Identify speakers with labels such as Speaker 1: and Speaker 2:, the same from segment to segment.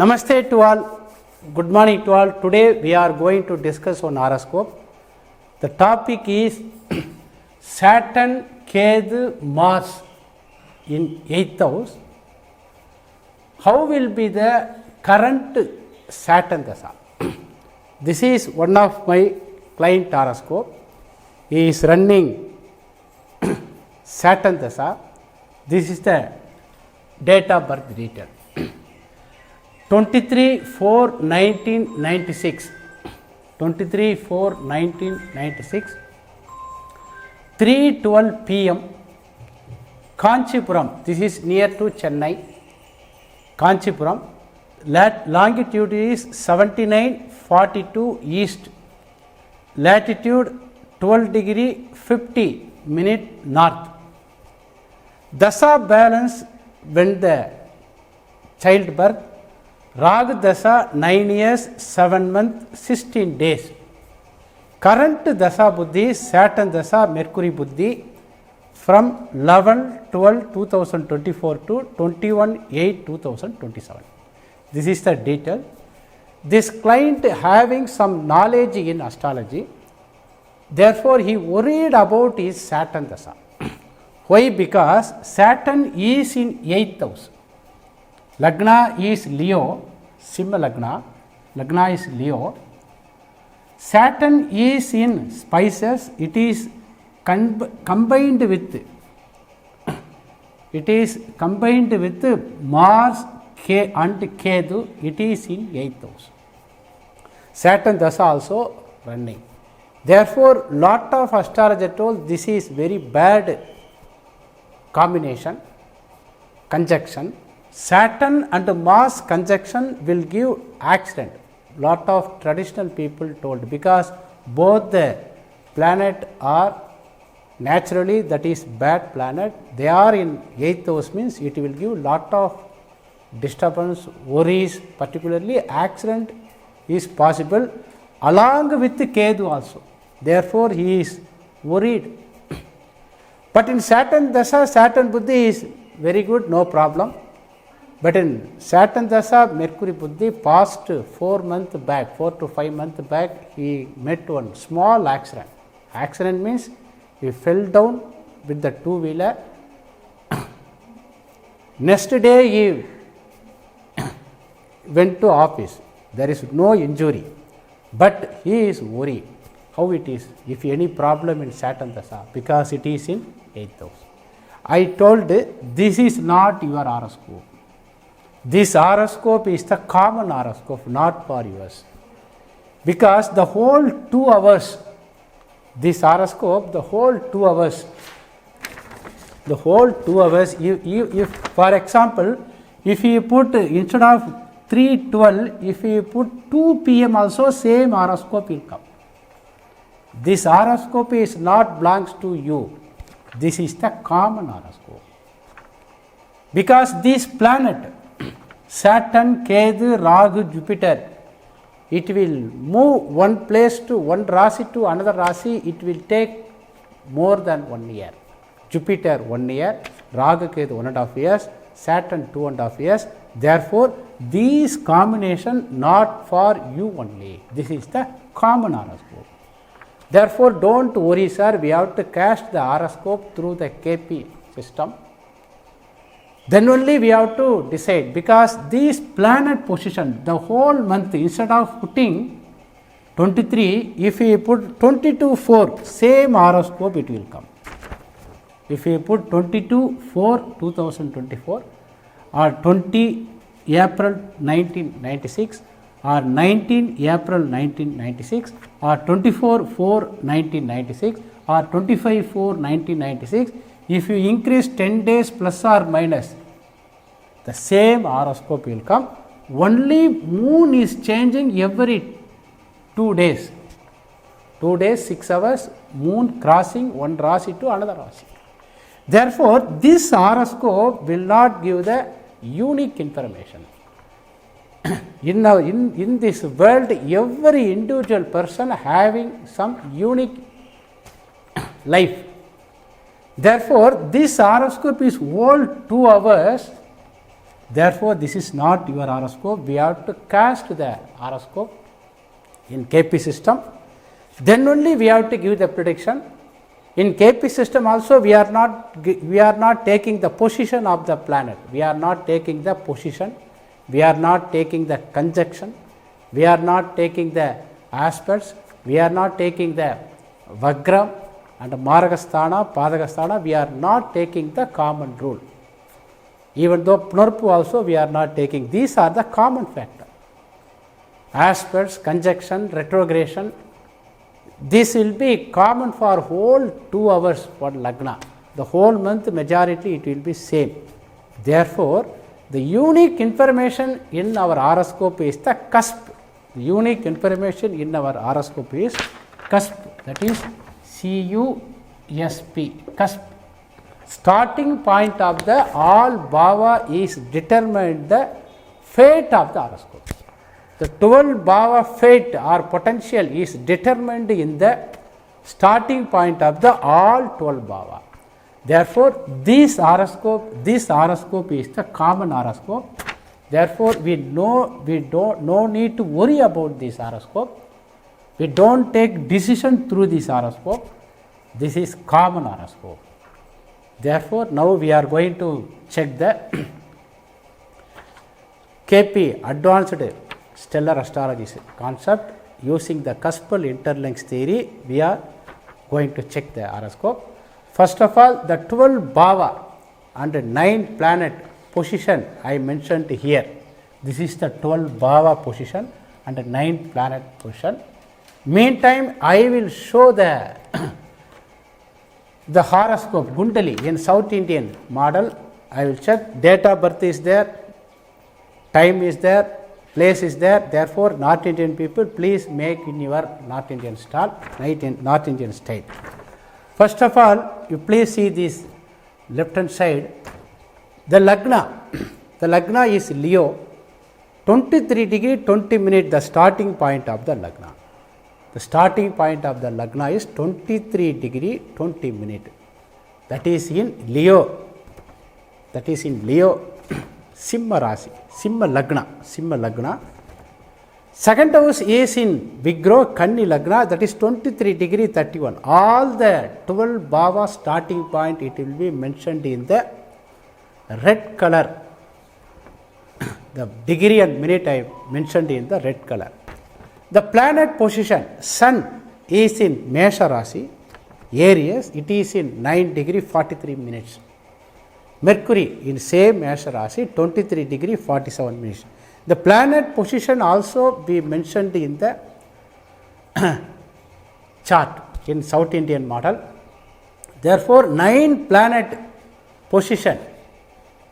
Speaker 1: Namaste to all, good morning to all. Today we are going to discuss on horoscope. The topic is Saturn, Ketu, Mars in 8th house. How will be the current Saturn dasa? This is one of my client horoscope. He is running Saturn dasa. This is the date of birth detail. 23/4/1996, 23/4/1996, 3:12 p.m. Kanchipuram. This is near to Chennai. Kanchipuram. Longitude is 79:42 east. Latitude 12°50' north. Dasa balance when the childbirth. Raga dasa 9 years, 7 months, 16 days. Current dasa buddhi, Saturn dasa, Mercury buddhi from 11/12/2024 to 21/8/2027. This is the detail. This client having some knowledge in astrology, therefore he worried about his Saturn dasa. Why? Because Saturn is in 8th house. Lagna is Leo, Simha Lagna, Lagna is Leo. Saturn is in Pisces, it is combined with Mars and Ketu, it is in 8th house. Saturn dasa also running. Therefore, lot of astrologer told this is very bad combination, conjunction. Saturn and Mars conjunction will give accident. Lot of traditional people told, because both the planet are naturally, that is bad planet, they are in 8th house, means it will give lot of disturbance, worries, particularly accident is possible along with Ketu also. Therefore, he is worried. But in Saturn dasa, Saturn buddhi is very good, no problem. But in Saturn dasa, Mercury buddhi, past 4 months back, 4 to 5 months back, he met one small accident. Accident means he fell down with the two-wheeler. Next day he went to office. There is no injury, but he is worried. How it is? If any problem in Saturn dasa, because it is in 8th house. I told this is not your horoscope. This horoscope is the common horoscope, not for yours. Because the whole 2 hours, this horoscope, the whole 2 hours, if for example, if you put instead of 3:12, if you put 2 p.m. also, same horoscope will come. This horoscope is not belongs to you. This is the common horoscope. Because this planet, Saturn, Ketu, Rahu, Jupiter, it will move one place to one Rasi to another Rasi, it will take more than 1 year. Jupiter 1 year, Rahu, Ketu 1.5 years, Saturn 2.5 years. Therefore, these combination not for you only. This is the common horoscope. Therefore, don't worry, sir, we have to cast the horoscope through the KP system. Then only we have to decide, because these planet position, the whole month, instead of putting 23, if we put 22/4, same horoscope it will come. If we put 22/4/2024 or 20 April 1996 or 19 April 1996 or 24/4/1996 or 25/4/1996, if you increase 10 days plus or minus, the same horoscope will come. Only moon is changing every 2 days. 2 days, 6 hours, moon crossing one Rasi to another Rasi. Therefore, this horoscope will not give the unique information. In this world, every individual person having some unique life. Therefore, this horoscope is whole 2 hours Therefore, this is not your horoscope. We have to cast the horoscope in KP system. Then only we have to give the prediction. In KP system also we are not taking the position of the planet. We are not taking the position. We are not taking the conjunction. We are not taking the aspects. We are not taking the Vagram and Margasthana, Padagasthana. We are not taking the common rule. Even though Pnurpu also we are not taking. These are the common factor. Aspects, conjunction, retrogression. This will be common for whole 2 hours for Lagna. The whole month majority it will be same. Therefore, the unique information in our horoscope is the cusp. The unique information in our horoscope is cusp, that is CUSP, cusp. Starting point of the all bhava is determined the fate of the horoscope. The 12 bhava fate or potential is determined in the starting point of the all 12 bhava. Therefore, this horoscope is the common horoscope. Therefore, we don't no need to worry about this horoscope. We don't take decision through this horoscope. This is common horoscope. Therefore, now we are going to check the KP Advanced Stellar Astrology concept using the Cuspal Interlink theory. We are going to check the horoscope. First of all, the 12 bhava and 9 planet position I mentioned here. This is the 12 bhava position and 9 planet position. Meantime, I will show the the horoscope Gundali in South Indian model. I will check date of birth is there, time is there, place is there. Therefore, North Indian people, please make in your North Indian style, North Indian style. First of all, you please see this left hand side. The Lagna is Leo, 23 degree 20 minutes the starting point of the Lagna. The starting point of the Lagna is 23 degree 20 minutes. That is in Leo. That is in Leo, Simha Rasi, Simha Lagna. Second house is in Vigro, Kanni Lagna, that is 23 degree 31. All the 12 bhava starting point, it will be mentioned in the red color. The degree and minute I mentioned in the red color. The planet position, Sun is in Mesha Rasi, Aries, it is in 9 degree 43 minutes. Mercury in same Mesha Rasi, 23 degree 47 minutes. The planet position also be mentioned in the chart in South Indian model. Therefore, 9 planet position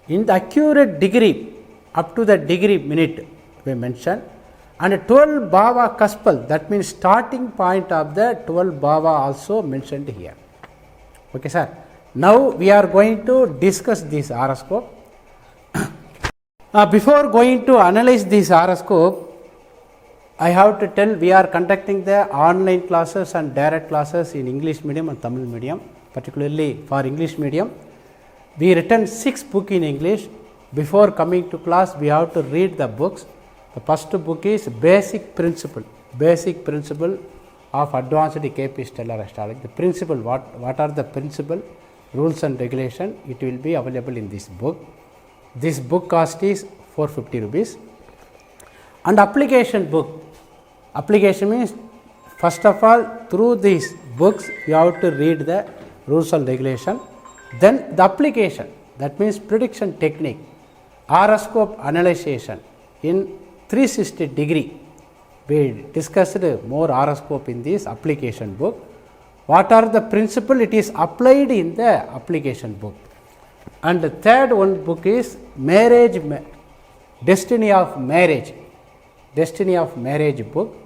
Speaker 1: in the accurate degree up to the degree minute we mentioned, and 12 bhava Cuspal, that means starting point of the 12 bhava also mentioned here. Okay, sir. Now we are going to discuss this horoscope. Before going to analyze this horoscope, I have to tell we are conducting the online classes and direct classes in English medium and Tamil medium. Particularly for English medium, we written 6 books in English. Before coming to class, we have to read the books. The first book is Basic Principle of Advanced KP Stellar Astrology. The principle, what are the principle, rules and regulation, it will be available in this book. This book cost is 450 rupees. And application book. Application means, first of all, through these books, you have to read the rules and regulation. Then the application, that means prediction technique, horoscope analysis in 360 degree. We discussed more horoscope in this application book. What are the principle? It is applied in the application book. And the third one book is Destiny of Marriage book.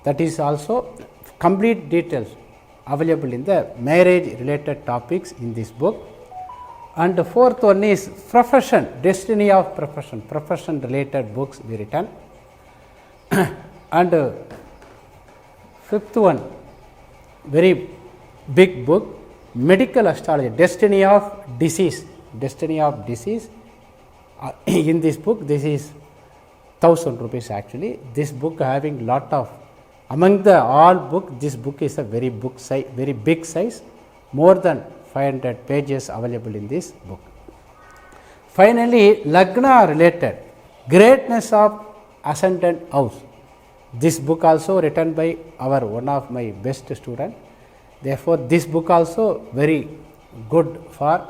Speaker 1: That is also complete details available in the marriage related topics in this book. And the fourth one is Profession, Destiny of Profession related books we written. And fifth one, very big book, Medical Astrology, Destiny of Disease, In this book, this is 1000 rupees actually. This book having lot of, among the all book, this book is a very big size, more than 500 pages available in this book. Finally, Lagna related, greatness of ascendant house. This book also written by one of my best student. Therefore, this book also very good for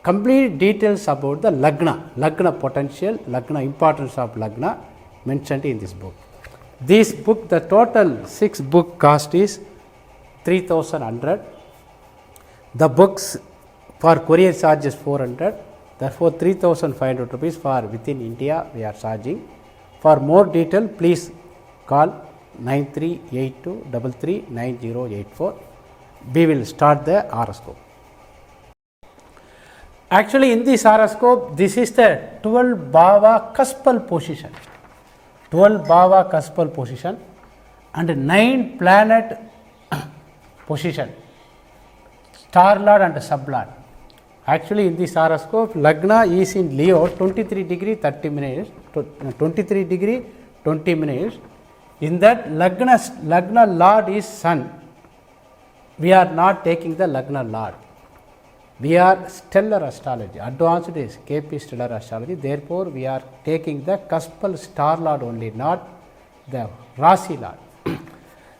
Speaker 1: complete details about the Lagna potential, Lagna importance of Lagna mentioned in this book. This book, the total 6 book cost is 3,100. The books for courier charge is 400. Therefore, 3,500 rupees for within India we are charging. For more detail, please call 9382339084. We will start the horoscope. Actually, in this horoscope, this is the 12 Bhava Cuspal position. 12 Bhava Cuspal position and 9 planet position, star lord and sub lord. Actually, in this horoscope, Lagna is in Leo, 23 degree 30 minutes, 23 degree 20 minutes. In that Lagna lord is Sun. We are not taking the Lagna lord. We are stellar astrology. Advanced is KP stellar astrology. Therefore, we are taking the Cuspal star lord only, not the Rasi lord.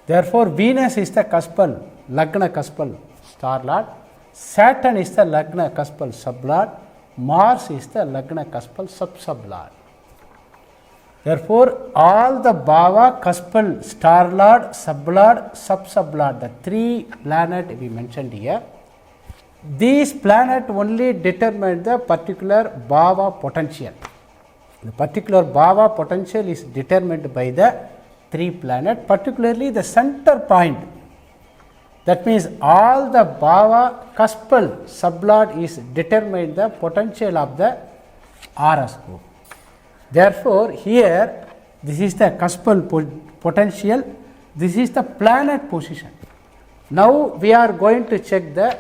Speaker 1: Therefore, Venus is the Cuspal, Lagna Cuspal star lord. Saturn is the Lagna Cuspal sub lord. Mars is the Lagna Cuspal sub lord. Therefore, all the Bhava, Cuspal, star lord, sub lord, sub lord, the 3 planets we mentioned here, these planets only determine the particular Bhava potential. The particular Bhava potential is determined by the 3 planets, particularly the center point. That means all the Bhava, Cuspal, sub lord is determined the potential of the horoscope. Therefore, here this is the Cuspal potential, this is the planet position. Now, we are going to check the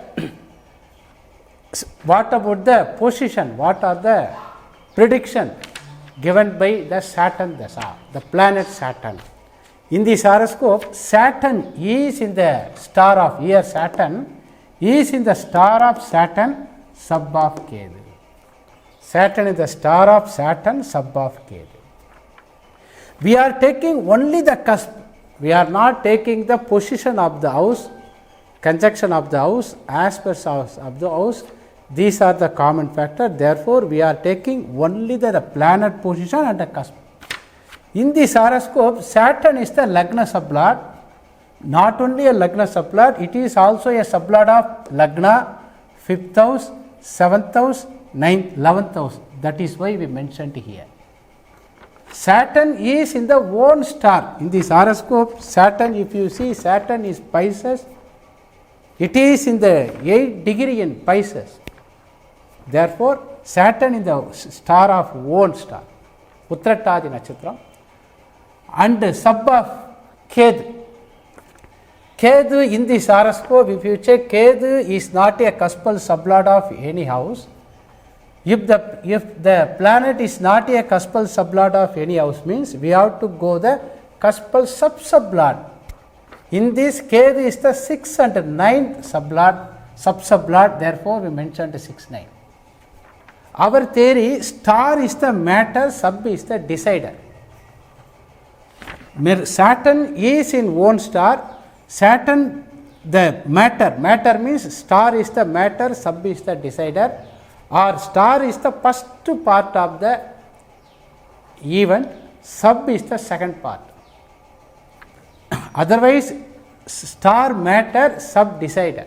Speaker 1: what about the position, what are the prediction given by the Saturn dasa, the planet Saturn. In this horoscope, Saturn is in the star of here, Saturn is in the star of Saturn, sub of Ketu. Saturn is the star of Saturn, sub of Ketu. We are taking only the cusp, we are not taking the position of the house, conjunction of the house, aspects of the house. These are the common factor. Therefore, we are taking only the planet position and the cusp. In this horoscope, Saturn is the Lagna sublord. Not only a Lagna sublord, it is also a sublord of Lagna, 5th house, 7th house, 9th, 11th house. That is why we mentioned here. Saturn is in the own star. In this horoscope, Saturn, if you see, Saturn is Pisces. It is in the 8th degree in Pisces. Therefore, Saturn is the star of own star, Uttarattaadi Natchatram, and sub of Ketu. Ketu in this horoscope, if you check, Ketu is not a Cuspal sublord of any house. If the planet is not a Cuspal sublord of any house, means we have to go the Cuspal sublord. In this, Ketu is the 6th and 9th sublord, therefore we mentioned 6, 9. Our theory, star is the matter, sub is the decider. Saturn is in own star. Saturn, the matter means star is the matter, sub is the decider, or star is the first part of the event, sub is the second part. Otherwise, star matter, sub decider.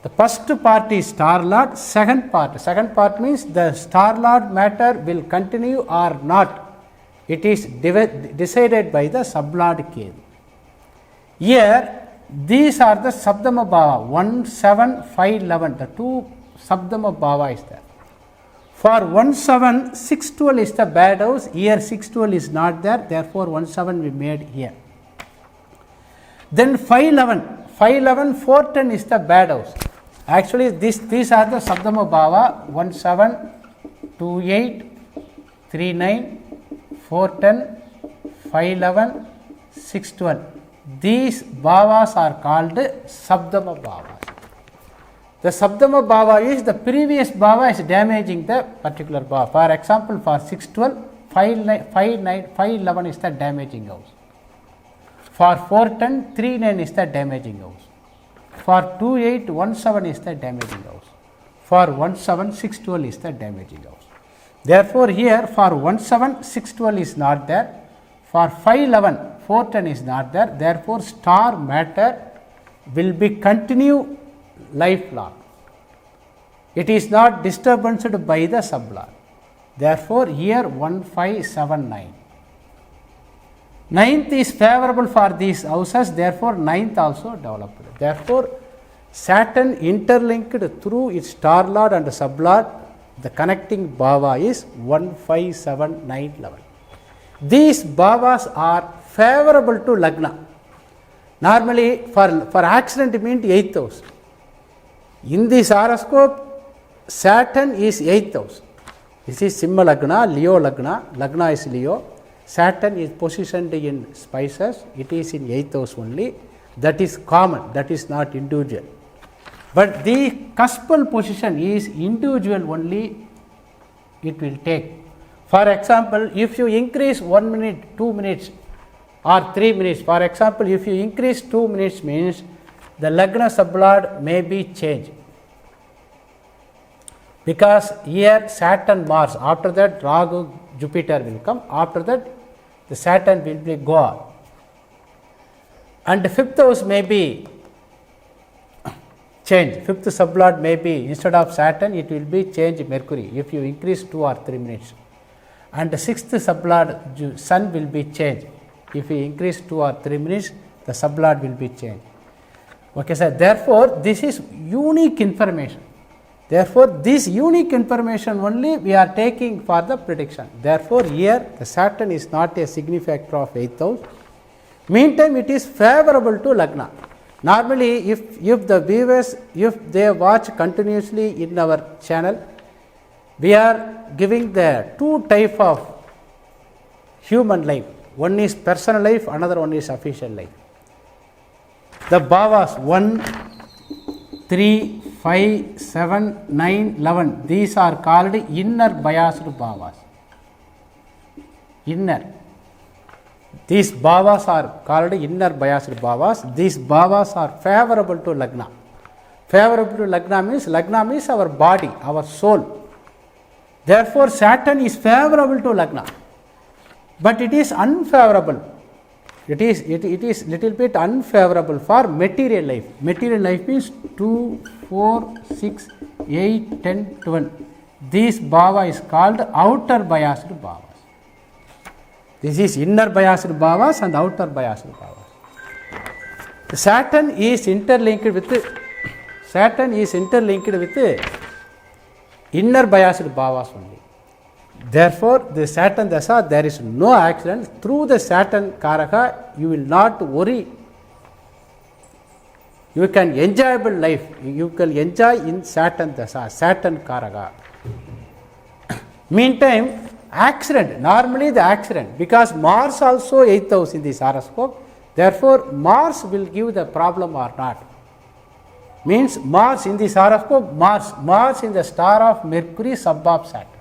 Speaker 1: The first part is star lord, second part means the star lord matter will continue or not. It is decided by the sublord Ketu. Here, these are the Sabdama Bhava, 1, 7, 5, 11, the 2 Sabdama Bhava is there. For 1, 7, 6, 12 is the bad house, here 6, 12 is not there, therefore 1, 7 we made here. Then 5, 11, 4, 10 is the bad house. Actually, these are the Sabdama Bhava, 1, 7, 28, 39, 410, 511, 612. These bhavas are called Sabdama bhavas. The Sabdama bhava is the previous bhava is damaging the particular bhava. For example, for 612, 511 is the damaging house. For 410, 39 is the damaging house. For 2817 is the damaging house. For 17612 is the damaging house. Therefore, here for 17612 is not there. For 511, 410 is not there. Therefore, star matter will be continue lifelong. It is not disturbed by the sublord. Therefore, here 1579. Ninth is favorable for these houses. Therefore, ninth also developed. Therefore, Saturn interlinked through its star lord and sublord. The connecting bhava is 157911. These bhavas are favorable to Lagna. Normally, for accident means 8th house. In this horoscope, Saturn is 8th house. This is Simha Lagna, Leo Lagna. Lagna is Leo. Saturn is positioned in Spices. It is in 8th house only. That is common. That is not individual. But the cuspal position is individual only. It will take. For example, if you increase 1 minute, 2 minutes or 3 minutes. For example, if you increase 2 minutes means the Lagna sublord may be changed. Because here Saturn, Mars, after that Rahu, Jupiter will come, after that the Saturn will be gone. And the 5th house may be changed, 5th sublord may be, instead of Saturn it will be changed Mercury if you increase 2 or 3 minutes. And the 6th sublord Sun will be changed. If you increase 2 or 3 minutes, the sublord will be changed. Okay, sir. Therefore, this is unique information. Therefore, this unique information only we are taking for the prediction. Therefore, here the Saturn is not a signifactor of 8th house. Meantime, it is favorable to Lagna. Normally, if the viewers, if they watch continuously in our channel, we are giving the two type of human life. One is personal life, another one is official life. The bhavas 1, 3, 5, 7, 9, 11. These are called inner biased bhavas. Inner. These bhavas are called inner biased bhavas. These bhavas are favorable to Lagna. Favorable to Lagna means our body, our soul. Therefore, Saturn is favorable to Lagna. But it is unfavorable. It is little bit unfavorable for material life. Material life means 2, 4, 6, 8, 10, 12. This bhava is called outer biased bhavas. This is inner biased bhavas and outer biased bhavas. Saturn is interlinked with inner biased bhavas only. Therefore, the Saturn dasa, there is no accident. Through the Saturn karaka, you will not worry. You can enjoyable life. You can enjoy in Saturn dasa, Saturn karaka. Meantime, accident, normally the accident, because Mars also 8th house in this horoscope. Therefore, Mars will give the problem or not. Means Mars in this horoscope, Mars in the star of Mercury, sub of Saturn.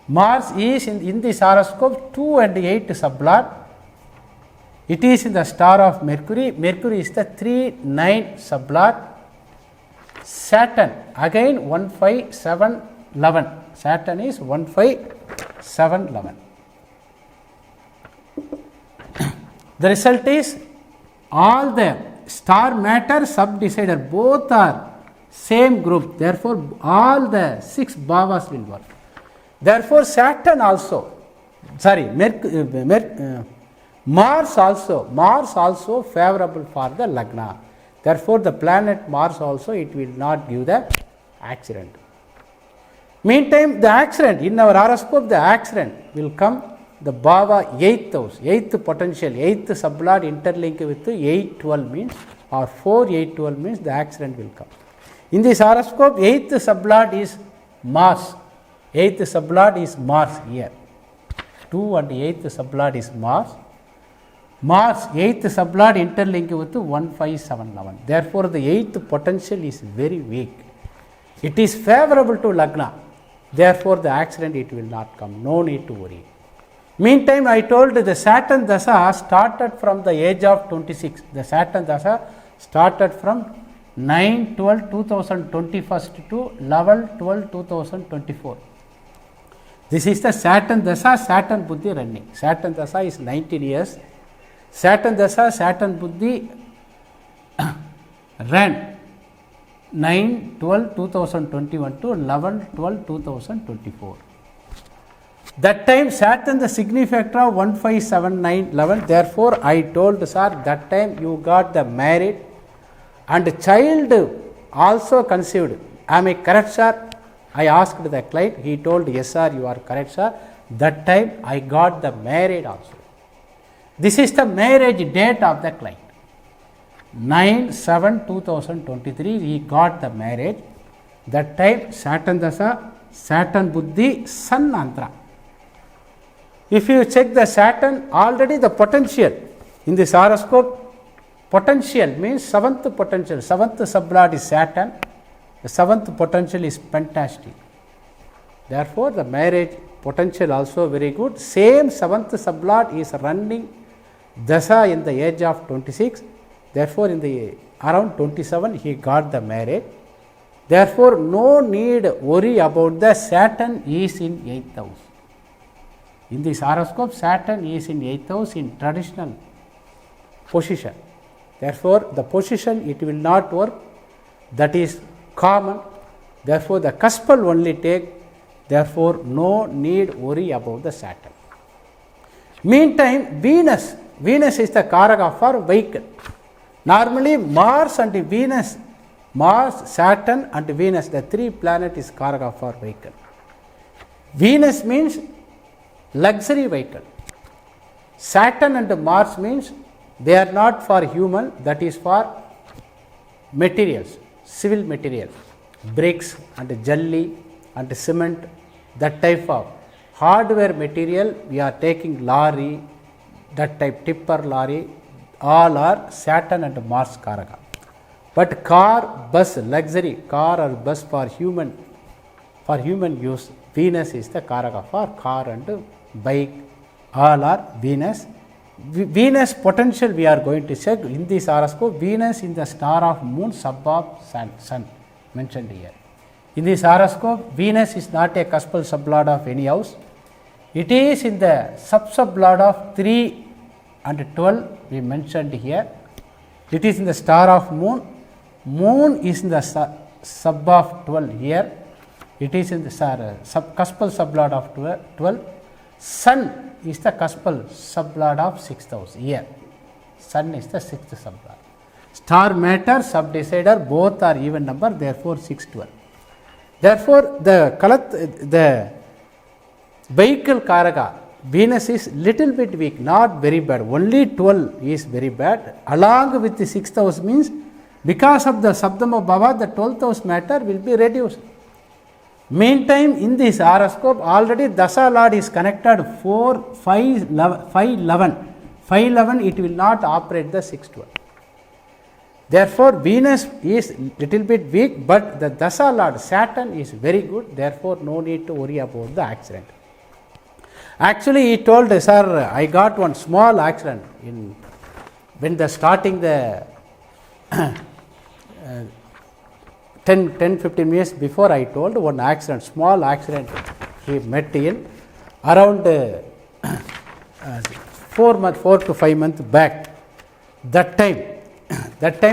Speaker 1: Mars is in this horoscope 2 and 8 sublord. It is in the star of Mercury. Mercury is the 3, 9 sublord. Saturn again 1, 5, 7, 11. Saturn is 1, 5, 7, 11. The result is all the star matter subdecider both are same group. Therefore, all the 6 bhavas will work. Therefore, Saturn also, Mars also favorable for the Lagna. Therefore, the planet Mars also, it will not give the accident. Meantime, the accident, in our horoscope, the accident will come, the bhava 8th house, 8th potential, 8th sublord interlink with 8, 12 means, or 4, 8, 12 means the accident will come. In this horoscope, 8th sublord is Mars. 8th sublord is Mars here. 2 and 8th sublord is Mars. Mars 8th sublord interlink with 15711. Therefore, the 8th potential is very weak. It is favorable to Lagna. Therefore, the accident it will not come. No need to worry. Meantime, I told the Saturn dasa started from the age of 26. The Saturn dasa started from 9/12/2021 to 11/12/2024. This is the Saturn dasa, Saturn buddhi running. Saturn dasa is 19 years. Saturn dasa, Saturn buddhi ran 9/12/2021 to 11/12/2024. That time Saturn the signifactor of 157911. Therefore, I told sir that time you got the married and child also conceived. Am I correct, sir? I asked the client. He told yes, sir, you are correct, sir. That time I got the married also. This is the marriage date of the client. 9/7/2023 he got the marriage. That time Saturn dasa, Saturn buddhi, Sun antra. If you check the Saturn, already the potential in this horoscope, potential means 7th potential, 7th sublord is Saturn, the 7th potential is fantastic. Therefore, the marriage potential also very good. Same 7th sublord is running dasa in the age of 26. Therefore, in the around 27 he got the marriage. Therefore, no need worry about the Saturn is in 8th house. In this horoscope, Saturn is in 8th house in traditional position. Therefore, the position it will not work. That is common. Therefore, the Cuspal only take. Therefore, no need worry about the Saturn. Meantime, Venus is the karaka for vehicle. Normally, Mars and Venus, Mars, Saturn and Venus, the 3 planets is karaka for vehicle. Venus means luxury vehicle. Saturn and Mars means they are not for human, that is for materials, civil materials, bricks and jelly and cement, that type of hardware material we are taking lorry, that type tipper lorry, all are Saturn and Mars karaka. But car, bus, luxury car or bus for human use, Venus is the karaka for car and bike, all are Venus. Venus potential we are going to check in this horoscope. Venus in the star of moon, sub of sun mentioned here. In this horoscope, Venus is not a Cuspal sublord of any house. It is in the sub-sublord of 3 and 12 we mentioned here. It is in the star of moon. Moon is in the sub of 12 here. It is in the Cuspal sublord of 12. Sun is the Cuspal sublord of 6th house here. Sun is the 6th sublord. Star matter, subdecider, both are even number, therefore 6, 12. Therefore, the vehicle karaka, Venus is little bit weak, not very bad. Only 12 is very bad. Along with the 6th house means because of the Sabdama Bhava, the 12th house matter will be reduced. Meantime, in this horoscope, already Dasa Lord is connected 4, 5, 11. 511, it will not operate the 6, 12. Therefore, Venus is little bit weak, but the Dasa Lord Saturn is very good. Therefore, no need to worry about the accident. Actually, he told, sir, I got one small accident when the starting the 10-15 minutes before I told one accident, small accident he met in around 4 to 5 months back. That time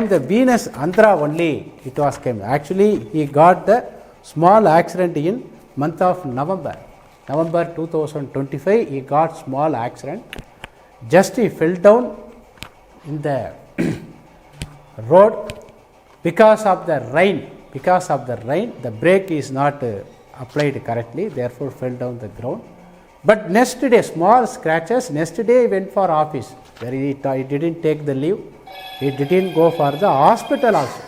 Speaker 1: the Venus Andhra only it was came. Actually, he got the small accident in month of November 2025. He got small accident. Just he fell down in the road because of the rain. The brake is not applied correctly, therefore fell down the ground. But next day, small scratches. Next day, he went for office. Where he didn't take the leave. He didn't go for the hospital also.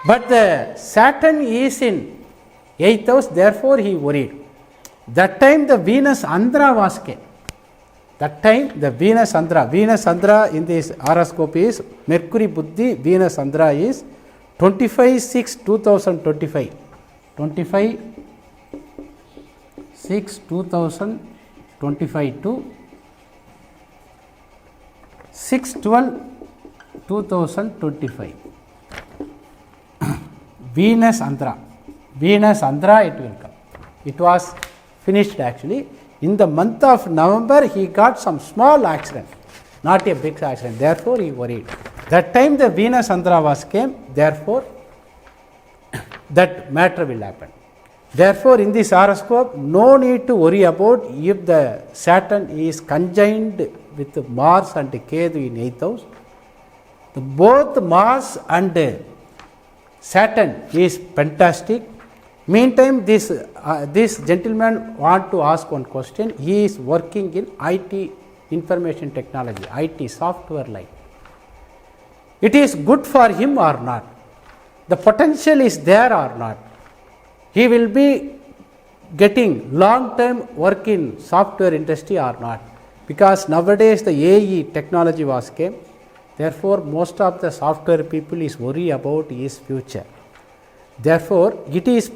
Speaker 1: But the Saturn is in 8th house, therefore he worried. That time the Venus Andhra was came. That time the Venus Andhra in this horoscope is Mercury Buddhi, Venus Andhra is 25/6/2025. 25/6/2025 to 6/12/2025. Venus Andhra it will come. It was finished actually. In the month of November, he got some small accident, not a big accident. Therefore, he worried. That time the Venus Andhra was came. Therefore, that matter will happen. Therefore, in this horoscope, no need to worry about if the Saturn is conjoined with Mars and Ketu in 8th house. Both Mars and Saturn is fantastic. Meantime, this gentleman want to ask one question. He is working in IT, information technology, IT software line. It is good for him or not? The potential is there or not? He will be getting long-term work in software industry or not? Because nowadays the AI technology was came. Therefore, most of the software people is worry about his future. Therefore, it is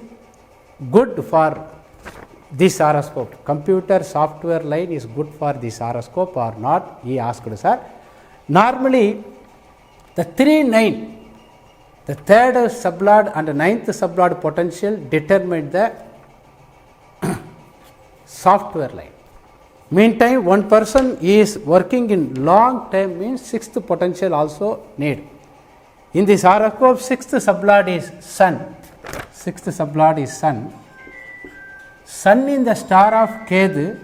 Speaker 1: good for this horoscope. Computer software line is good for this horoscope or not? He asked, sir. Normally, the 3-9, the third sublord and the ninth sublord potential determine the software line. Meantime, one person is working in long time means sixth potential also need. In this horoscope, sixth sublord is Sun. Sixth sublord is Sun. Sun in the star of Ketu,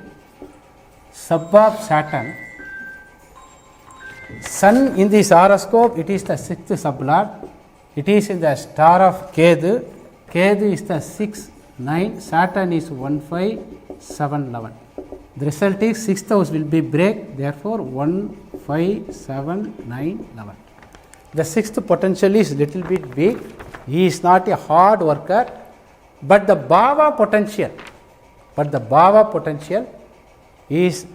Speaker 1: sub of Saturn. Sun in this horoscope, it is the sixth sublord. It is in the star of Ketu. Ketu is the 6, 9. Saturn is 1, 5, 7, 11. The result is sixth house will be break. Therefore, 1, 5, 7, 9, 11. The sixth potential is little bit weak. He is not a hard worker, but the Bhava potential is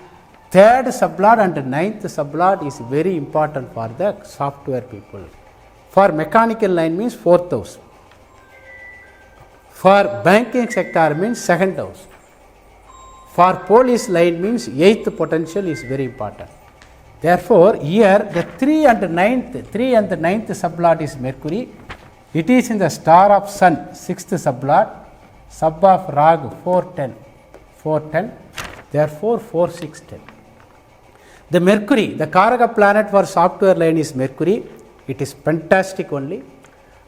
Speaker 1: third sublord and ninth sublord is very important for the software people. For mechanical line means fourth house. For banking sector means second house. For police line means eighth potential is very important. Therefore, here the 3 and 9th sublord is Mercury. It is in the star of Sun, 6th sublord, sub of Rahu, 410. Therefore, 4, 6, 10. The Mercury, the Karaka planet for software line is Mercury. It is fantastic only.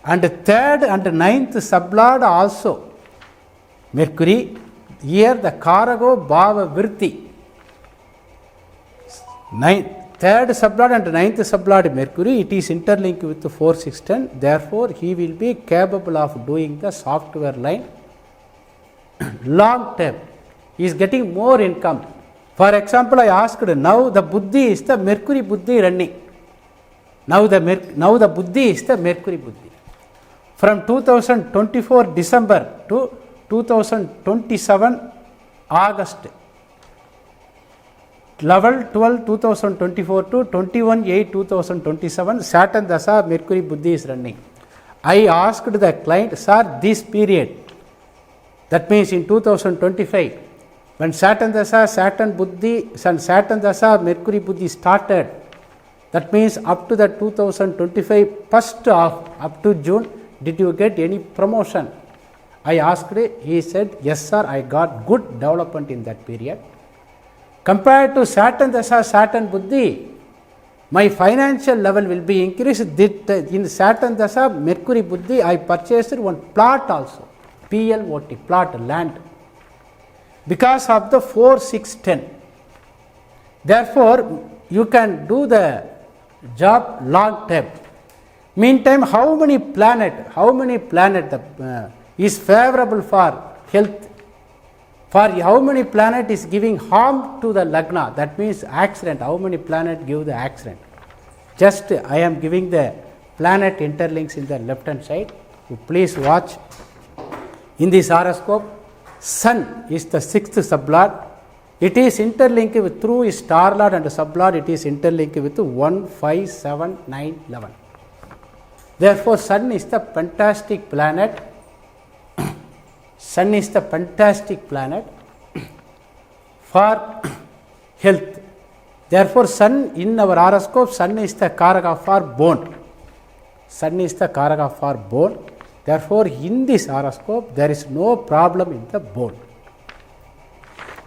Speaker 1: And the 3rd and 9th sublord also Mercury. Here the Karago Bhava Vritti. 3rd sublord and 9th sublord Mercury, it is interlinked with 4, 6, 10. Therefore, he will be capable of doing the software line long term. He is getting more income. For example, I asked, now the Buddhi is the Mercury Buddhi running. Now the Buddhi is the Mercury Buddhi. From 2024 December to 2027 August. 11/12/2024 to 21/8/2027 Saturn dasa Mercury Buddhi is running. I asked the client, sir, this period, that means in 2025, when Saturn dasa, Saturn dasa Mercury Buddhi started, that means up to the 2025 first half up to June, did you get any promotion? I asked, he said, yes sir, I got good development in that period. Compared to Saturn dasa, Saturn Buddhi, my financial level will be increased. In Saturn dasa, Mercury Buddhi, I purchased one plot also, PLOT, plot, land, because of the 4, 6, 10. Therefore, you can do the job long term. Meantime, how many planet is favorable for health? For how many planet is giving harm to the lagna? That means accident. How many planet give the accident? Just I am giving the planet interlinks in the left hand side. You please watch. In this horoscope, Sun is the 6th sublord. It is interlinked with through its star lord and sublord. It is interlinked with 1, 5, 7, 9, 11. Therefore, Sun is the fantastic planet. Sun is the fantastic planet for health. Therefore, Sun in our horoscope, Sun is the karaka for bone. Sun is the karaka for bone. Therefore, in this horoscope, there is no problem in the bone.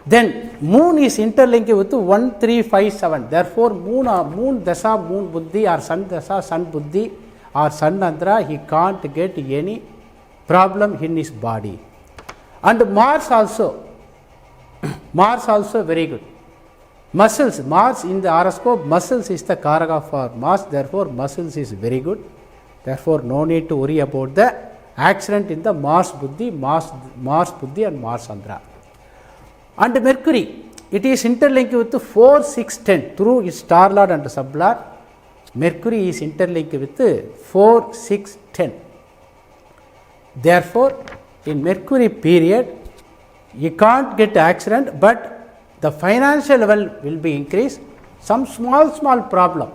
Speaker 1: Then, Moon is interlinked with 1, 3, 5, 7. Therefore, Moon dasa, Moon buddhi, or Sun dasa, Sun buddhi, or Sun andhra, he can't get any problem in his body. And Mars also very good. Muscles, Mars in the horoscope, muscles is the karaka for Mars. Therefore, muscles is very good. Therefore, no need to worry about the accident in the Mars buddhi and Mars andhra. And Mercury, it is interlinked with 4, 6, 10 through its star lord and sublord. Mercury is interlinked with 4, 6, 10. Therefore, in Mercury period, you can't get accident, but the financial level will be increased. Some small problem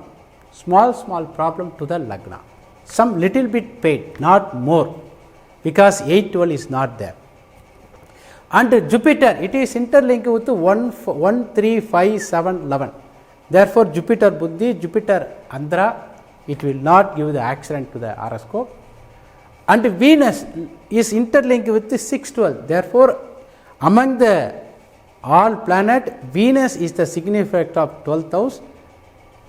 Speaker 1: to the lagna. Some little bit paid, not more, because 8, 12 is not there. And Jupiter, it is interlinked with 1, 3, 5, 7, 11. Therefore, Jupiter buddhi, Jupiter andhra, it will not give the accident to the horoscope. And Venus is interlinked with 6, 12. Therefore, among the all planet, Venus is the significant of 12th house,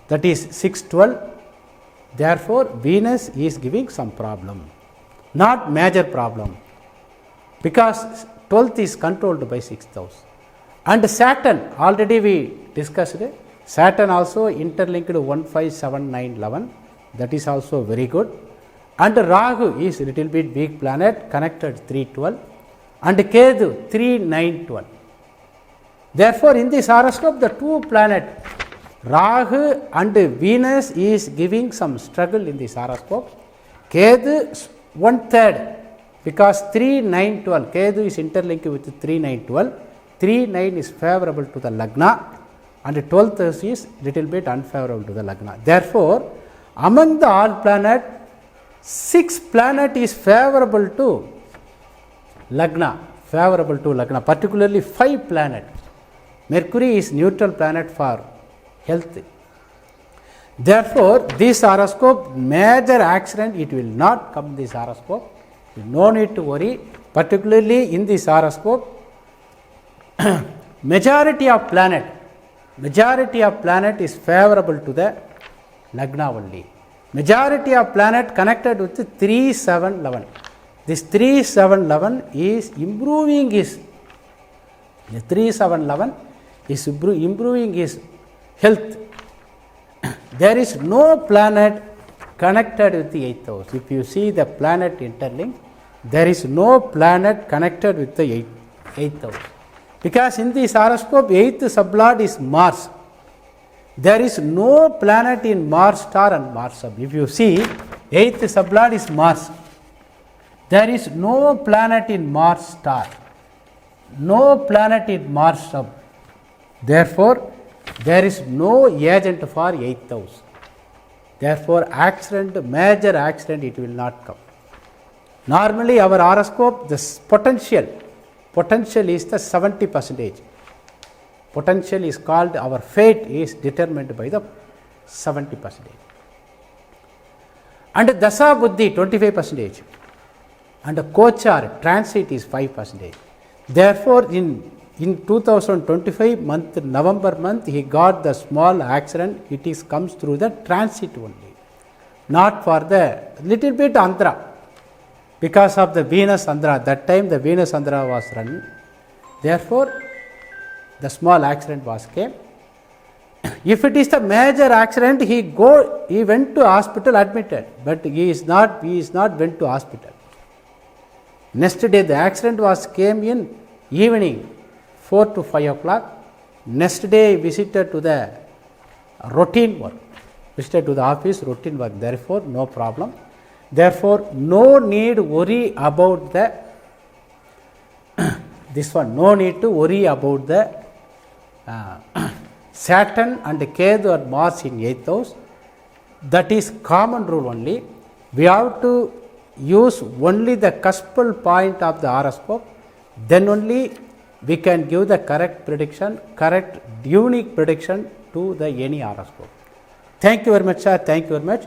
Speaker 1: that is 6, 12. Therefore, Venus is giving some problem, not major problem, because 12th is controlled by 6th house. And Saturn, already we discussed it. Saturn also interlinked 1, 5, 7, 9, 11. That is also very good. And Rahu is a little bit weak planet, connected 3, 12. And Ketu 3, 9, 12. Therefore, in this horoscope, the two planets, Rahu and Venus, is giving some struggle in this horoscope. Ketu 1/3, because 3, 9, 12. Ketu is interlinked with 3, 9, 12. 3, 9 is favorable to the lagna, and 12th is little bit unfavorable to the lagna. Therefore, among the all planet, 6 planet is favorable to lagna, particularly 5 planet. Mercury is neutral planet for health. Therefore, this horoscope, major accident, it will not come this horoscope. No need to worry, particularly in this horoscope. Majority of planet is favorable to the lagna only. Majority of planet connected with 3, 7, 11. This 3, 7, 11 is improving his, the 3, 7, 11 is improving his health. There is no planet connected with the 8th house. If you see the planet interlink, there is no planet connected with the 8th house. Because in this horoscope, 8th sublord is Mars. There is no planet in Mars star and Mars sub. If you see, 8th sublord is Mars. There is no planet in Mars star, no planet in Mars sub. Therefore, there is no agent for 8th house. Therefore, accident, major accident, it will not come. Normally, our horoscope, the potential is the 70%. Potential is called, our fate is determined by the 70%. And dasa buddhi 25%. And kochar, transit is 5%. Therefore, in 2025 month, November month, he got the small accident. It is comes through the transit only, not for the little bit andhra, because of the Venus andhra. That time the Venus andhra was running. Therefore, the small accident was came. If it is the major accident, he went to hospital admitted, but he is not went to hospital. Next day the accident was came in evening 4 to 5 o'clock. Next day visited to the routine work, visited to the office, routine work. Therefore, no problem. Therefore, no need worry about the This one, no need to worry about the Saturn and Ketu or Mars in 8th house. That is common rule only. We have to use only the cuspal point of the horoscope, then only we can give the correct prediction, correct unique prediction to the any horoscope. Thank you very much, sir. Thank you very much.